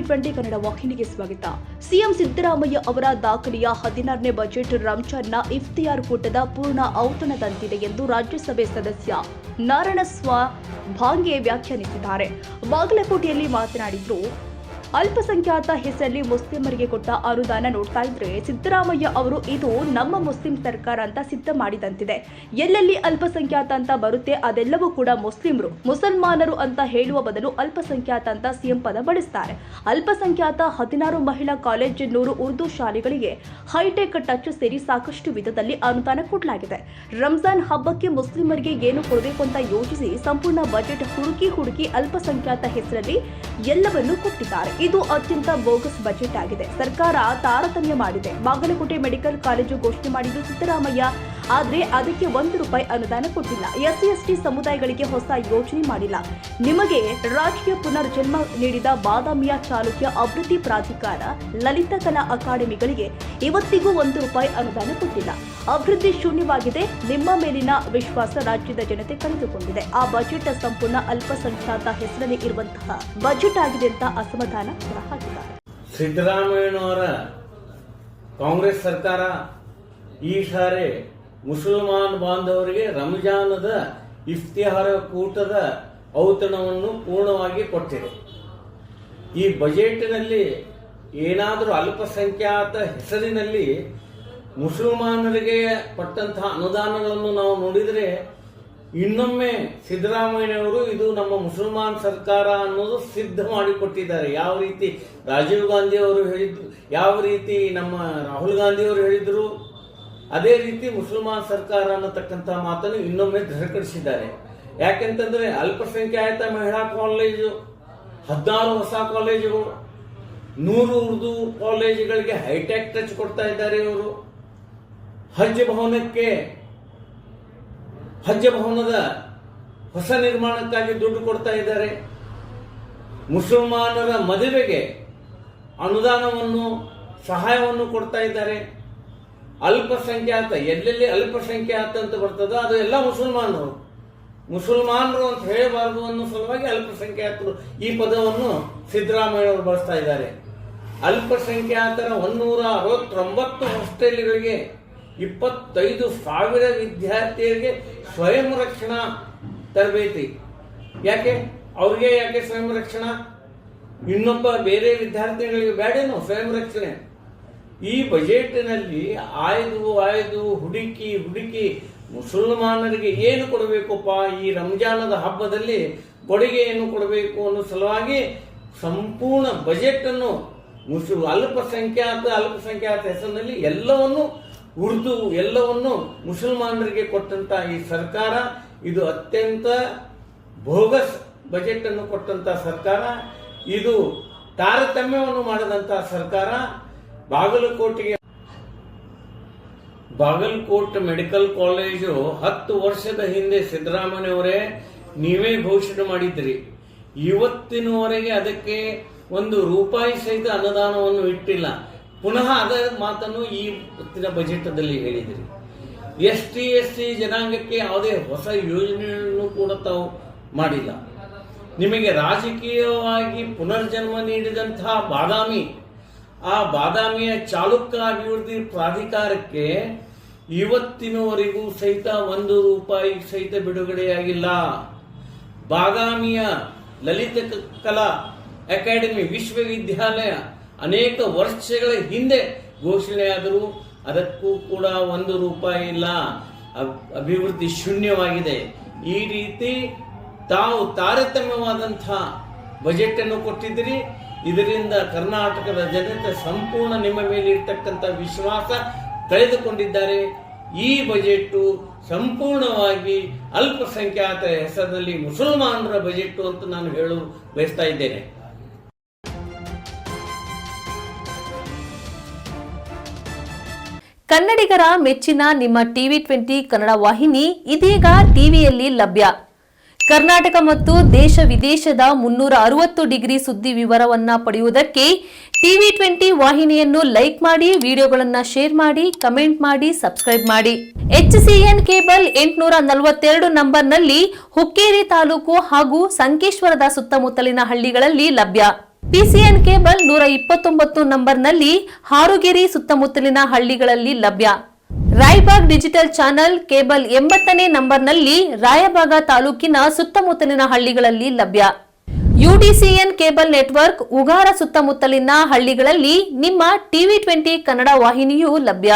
T20 Kannada ವಾಹಿನಿಗೆ ಸ್ವಾಗತ. CM Siddaramaiah ಅವರ ದಾಖಲೆಯ 16ನೇ ಬಜೆಟ್ ರಂಜಾನ್ನ ಇಫ್ತಿಯಾರ್ ಕೂಟದ ಪೂರ್ಣ ಔತಣದಂತಿದೆ ಎಂದು ರಾಜ್ಯಸಭೆ ಸದಸ್ಯ ನಾರಾಯಣಸ್ವಾಮಿ ಭಾಂಗೆ ವ್ಯಾಖ್ಯಾನಿಸಿದ್ದಾರೆ. ಬಾಗಲಕೋಟೆಯಲ್ಲಿ ಮಾತನಾಡಿದರು. ಅಲ್ಪಸಂಖ್ಯಾತ ಹೆಸರಲ್ಲಿ ಮುಸ್ಲಿಮರಿಗೆ ಕೊಟ್ಟ ಅನುದಾನ ನೋಡ್ತಾ ಇದ್ರೆ ಸಿದ್ದರಾಮಯ್ಯ ಅವರು ಇದು ನಮ್ಮ ಮುಸ್ಲಿಂ ಸರ್ಕಾರ ಅಂತ ಸಿದ್ಧ ಮಾಡಿದಂತಿದೆ. ಎಲ್ಲೆಲ್ಲಿ ಅಲ್ಪಸಂಖ್ಯಾತ ಅಂತ ಬರುತ್ತೆ ಅದೆಲ್ಲವೂ ಕೂಡ ಮುಸಲ್ಮಾನರು ಅಂತ ಹೇಳುವ ಬದಲು ಅಲ್ಪಸಂಖ್ಯಾತ ಅಂತ ಸಿಎಂ ಪದ ಬಳಸ್ತಾರೆ. ಅಲ್ಪಸಂಖ್ಯಾತ 16 ಮಹಿಳಾ ಕಾಲೇಜ್ 100 ಉರ್ದು ಶಾಲೆಗಳಿಗೆ ಹೈಟೆಕ್ ಟಚ್ ಸೇರಿ ಸಾಕಷ್ಟು ವಿಧದಲ್ಲಿ ಅನುದಾನ ಕೊಡಲಾಗಿದೆ. ರಂಜಾನ್ ಹಬ್ಬಕ್ಕೆ ಮುಸ್ಲಿಮರಿಗೆ ಏನು ಕೊಡಬೇಕು ಅಂತ ಯೋಚಿಸಿ ಸಂಪೂರ್ಣ ಬಜೆಟ್ ಹುಡುಕಿ ಅಲ್ಪಸಂಖ್ಯಾತ ಹೆಸರಲ್ಲಿ ಎಲ್ಲವನ್ನೂ ಕೊಟ್ಟಿದ್ದಾರೆ. ಇದು ಅತ್ಯಂತ ಬೋಗಸ್ ಬಜೆಟ್ ಆಗಿದೆ. ಸರ್ಕಾರ ತಾರತಮ್ಯ ಮಾಡಿದೆ. ಬಾಗಲಕೋಟೆ ಮೆಡಿಕಲ್ ಕಾಲೇಜು ಘೋಷಣೆ ಮಾಡಿದ್ದು ಸಿದ್ದರಾಮಯ್ಯ, ಆದ್ರೆ ಅದಕ್ಕೆ ₹1 ಅನುದಾನ ಕೊಟ್ಟಿಲ್ಲ. SC/ST ಸಮುದಾಯಗಳಿಗೆ ಹೊಸ ಯೋಜನೆ ಮಾಡಿಲ್ಲ. ನಿಮಗೆ ರಾಜಕೀಯ ಪುನರ್ಜನ್ಮ ನೀಡಿದ ಬಾದಾಮಿಯ ಚಾಲುಕ್ಯ ಅಭಿವೃದ್ಧಿ ಪ್ರಾಧಿಕಾರ, ಲಲಿತ ಕಲಾ ಅಕಾಡೆಮಿಗಳಿಗೆ ಇವತ್ತಿಗೂ ₹1 ಅನುದಾನ ಕೊಟ್ಟಿಲ್ಲ. ಅಭಿವೃದ್ಧಿ ಶೂನ್ಯವಾಗಿದೆ. ನಿಮ್ಮ ಮೇಲಿನ ವಿಶ್ವಾಸ ರಾಜ್ಯದ ಜನತೆ ಕಳೆದುಕೊಂಡಿದೆ. ಆ ಬಜೆಟ್ ಸಂಪೂರ್ಣ ಅಲ್ಪಸಂಖ್ಯಾತ ಹೆಸರಲ್ಲಿ ಇರುವಂತಹ ಬಜೆಟ್ ಆಗಿದೆ ಅಂತ ಅಸಮಾಧಾನ ಹೊರಹಾಕಿದ್ದಾರೆ. ಸಿದ್ದರಾಮಯ್ಯನವರ ಕಾಂಗ್ರೆಸ್ ಸರ್ಕಾರ ಈ ಸಾರಿ ಮುಸಲ್ಮಾನ್ ಬಾಂಧವರಿಗೆ ರಂಜಾನದ ಇಫ್ತಿಹಾರ ಕೂಟದ ಔತಣವನ್ನು ಪೂರ್ಣವಾಗಿ ಕೊಟ್ಟಿದೆ. ಈ ಬಜೆಟ್ನಲ್ಲಿ ಏನಾದರೂ ಅಲ್ಪಸಂಖ್ಯಾತ ಹೆಸರಿನಲ್ಲಿ ಮುಸಲ್ಮಾನರಿಗೆ ಕೊಟ್ಟಂತಹ ಅನುದಾನಗಳನ್ನು ನಾವು ನೋಡಿದರೆ ಇನ್ನೊಮ್ಮೆ ಸಿದ್ದರಾಮಯ್ಯನವರು ಇದು ನಮ್ಮ ಮುಸಲ್ಮಾನ್ ಸರ್ಕಾರ ಅನ್ನೋದು ಸಿದ್ಧ ಮಾಡಿಕೊಟ್ಟಿದ್ದಾರೆ. ಯಾವ ರೀತಿ ರಾಜೀವ್ ಗಾಂಧಿ ಅವರು ಹೇಳಿದ್ರು, ಯಾವ ರೀತಿ ನಮ್ಮ ರಾಹುಲ್ ಗಾಂಧಿ ಅವರು ಹೇಳಿದ್ರು, ಅದೇ ರೀತಿ ಮುಸಲ್ಮಾನ್ ಸರ್ಕಾರ ಅನ್ನತಕ್ಕಂಥ ಮಾತನ್ನು ಇನ್ನೊಮ್ಮೆ ದೃಢಪಡಿಸಿದ್ದಾರೆ. ಯಾಕೆಂತಂದ್ರೆ ಅಲ್ಪಸಂಖ್ಯಾತ ಮಹಿಳಾ ಕಾಲೇಜು 16 ಹೊಸ ಕಾಲೇಜುಗಳು, 100 ಉರ್ದು ಕಾಲೇಜುಗಳಿಗೆ ಹೈಟೆಕ್ ಟಚ್ ಕೊಡ್ತಾ ಇದ್ದಾರೆ. ಇವರು ಹಜ್ ಭವನದ ಹೊಸ ನಿರ್ಮಾಣಕ್ಕಾಗಿ ದುಡ್ಡು ಕೊಡ್ತಾ ಇದ್ದಾರೆ. ಮುಸಲ್ಮಾನರ ಮದುವೆಗೆ ಅನುದಾನವನ್ನು ಸಹಾಯವನ್ನು ಕೊಡ್ತಾ ಇದ್ದಾರೆ. ಅಲ್ಪಸಂಖ್ಯಾತ ಎಲ್ಲೆಲ್ಲಿ ಅಲ್ಪಸಂಖ್ಯಾತ ಅಂತ ಬರ್ತದೋ ಅದು ಎಲ್ಲ ಮುಸಲ್ಮಾನರು ಅಂತ ಹೇಳಬಾರದು ಅನ್ನೋ ಸಲುವಾಗಿ ಅಲ್ಪಸಂಖ್ಯಾತರು ಈ ಪದವನ್ನು ಸಿದ್ದರಾಮಯ್ಯ ಅವರು ಬಳಸ್ತಾ ಇದ್ದಾರೆ. ಅಲ್ಪಸಂಖ್ಯಾತರ 169 ಹಾಸ್ಟೆಲ್ಗಳಿಗೆ 25,000 ವಿದ್ಯಾರ್ಥಿಯರಿಗೆ ಸ್ವಯಂ ರಕ್ಷಣಾ ತರಬೇತಿ. ಯಾಕೆ ಸ್ವಯಂ ರಕ್ಷಣಾ? ಇನ್ನೊಬ್ಬ ಬೇರೆ ವಿದ್ಯಾರ್ಥಿಗಳಿಗೆ ಬೇಡೇನೋ ಸ್ವಯಂ ರಕ್ಷಣೆ? ಈ ಬಜೆಟ್ನಲ್ಲಿ ಆಯ್ದು ಹುಡುಕಿ ಮುಸಲ್ಮಾನರಿಗೆ ಏನು ಕೊಡಬೇಕಪ್ಪ, ಈ ರಂಜಾನದ ಹಬ್ಬದಲ್ಲಿ ಕೊಡುಗೆ ಏನು ಕೊಡಬೇಕು ಅನ್ನೋ ಸಲುವಾಗಿ ಸಂಪೂರ್ಣ ಬಜೆಟ್ ಅನ್ನು ಅಲ್ಪಸಂಖ್ಯಾತ ಹೆಸರಿನಲ್ಲಿ ಎಲ್ಲವನ್ನು ಮುಸಲ್ಮಾನರಿಗೆ ಕೊಟ್ಟಂತ ಈ ಸರ್ಕಾರ ಇದು ಅತ್ಯಂತ ಬೋಗಸ್ ಬಜೆಟ್ ಅನ್ನು ಕೊಟ್ಟಂತ ಸರ್ಕಾರ. ಇದು ತಾರತಮ್ಯವನ್ನು ಮಾಡದಂತ ಸರ್ಕಾರ. ಬಾಗಲಕೋಟೆ ಮೆಡಿಕಲ್ ಕಾಲೇಜು 10 ವರ್ಷದ ಹಿಂದೆ ಸಿದ್ದರಾಮಯ್ಯವರೇ ನೀವೇ ಘೋಷಣೆ ಮಾಡಿದ್ರಿ. ಇವತ್ತಿನವರೆಗೆ ಅದಕ್ಕೆ ₹1 ಸಹಿತ ಅನುದಾನವನ್ನು ಇಟ್ಟಿಲ್ಲ. ಪುನಃ ಅದರ ಮಾತನ್ನು ಈ ಹೊತ್ತಿನ ಬಜೆಟ್ನಲ್ಲಿ ಹೇಳಿದಿರಿ. ST/SC ಜನಾಂಗಕ್ಕೆ ಯಾವುದೇ ಹೊಸ ಯೋಜನೆಯನ್ನು ಕೂಡ ತಾವು ಮಾಡಿಲ್ಲ. ನಿಮಗೆ ರಾಜಕೀಯವಾಗಿ ಪುನರ್ಜನ್ಮ ನೀಡಿದಂತಹ ಬಾದಾಮಿಯ ಚಾಲುಕ್ಯ ಅಭಿವೃದ್ಧಿ ಪ್ರಾಧಿಕಾರಕ್ಕೆ ಇವತ್ತಿನವರೆಗೂ ಸಹಿತ ₹1 ಸಹಿತ ಬಿಡುಗಡೆಯಾಗಿಲ್ಲ. ಬಾದಾಮಿಯ ಲಲಿತ ಕಲಾ ಅಕಾಡೆಮಿ ವಿಶ್ವವಿದ್ಯಾಲಯ ಅನೇಕ ವರ್ಷಗಳ ಹಿಂದೆ ಘೋಷಣೆಯಾದರೂ ಅದಕ್ಕೂ ಕೂಡ ₹1 ಇಲ್ಲ. ಅಭಿವೃದ್ಧಿ ಶೂನ್ಯವಾಗಿದೆ. ಈ ರೀತಿ ತಾವು ತಾರತಮ್ಯವಾದಂತಹ ಬಜೆಟ್ ಅನ್ನು ಕೊಟ್ಟಿದ್ದೀರಿ. ಇದರಿಂದ ಕರ್ನಾಟಕದ ಜನತೆ ಸಂಪೂರ್ಣ ನಿಮ್ಮ ಮೇಲೆ ಇರ್ತಕ್ಕಂಥ ವಿಶ್ವಾಸ ಕಳೆದುಕೊಂಡಿದ್ದಾರೆ. ಈ ಬಜೆಟ್ ಸಂಪೂರ್ಣವಾಗಿ ಅಲ್ಪಸಂಖ್ಯಾತ ಹೆಸರಿನಲ್ಲಿ ಮುಸಲ್ಮಾನರ ಬಜೆಟ್ ಅಂತ ನಾನು ಹೇಳಲು ಬಯಸ್ತಾ ಇದ್ದೇನೆ. ಕನ್ನಡಿಗರ ಮೆಚ್ಚಿನ ನಿಮ್ಮ TV20 ಕನ್ನಡ ವಾಹಿನಿ ಇದೀಗ ಟಿವಿಯಲ್ಲಿ ಲಭ್ಯ. ಕರ್ನಾಟಕ ಮತ್ತು ದೇಶ ವಿದೇಶದ 360 ಡಿಗ್ರಿ ಸುದ್ದಿ ವಿವರವನ್ನ ಪಡೆಯುವುದಕ್ಕೆ TV20 ವಾಹಿನಿಯನ್ನು ಲೈಕ್ ಮಾಡಿ, ವಿಡಿಯೋಗಳನ್ನು ಶೇರ್ ಮಾಡಿ, ಕಮೆಂಟ್ ಮಾಡಿ, ಸಬ್ಸ್ಕ್ರೈಬ್ ಮಾಡಿ. HCN ಕೇಬಲ್ 842 ನಂಬರ್ನಲ್ಲಿ ಹುಕ್ಕೇರಿ ತಾಲೂಕು ಹಾಗೂ ಸಂಕೇಶ್ವರದ ಸುತ್ತಮುತ್ತಲಿನ ಹಳ್ಳಿಗಳಲ್ಲಿ ಲಭ್ಯ. ಪಿಸಿಎನ್ ಕೇಬಲ್ 129 ನಂಬರ್ನಲ್ಲಿ ಹಾರುಗೆರೆ ಸುತ್ತಮುತ್ತಲಿನ ಹಳ್ಳಿಗಳಲ್ಲಿ ಲಭ್ಯ. ರಾಯಬಾಗ್ ಡಿಜಿಟಲ್ ಚಾನೆಲ್ ಕೇಬಲ್ 80ನೇ ನಂಬರ್ನಲ್ಲಿ ರಾಯಬಾಗ ತಾಲೂಕಿನ ಸುತ್ತಮುತ್ತಲಿನ ಹಳ್ಳಿಗಳಲ್ಲಿ ಲಭ್ಯ. ಯುಡಿಸಿಎನ್ ಕೇಬಲ್ ನೆಟ್ವರ್ಕ್ ಉಗಾರ ಸುತ್ತಮುತ್ತಲಿನ ಹಳ್ಳಿಗಳಲ್ಲಿ ನಿಮ್ಮ ಟಿವಿ 20 ಕನ್ನಡ ವಾಹಿನಿಯೂ ಲಭ್ಯ.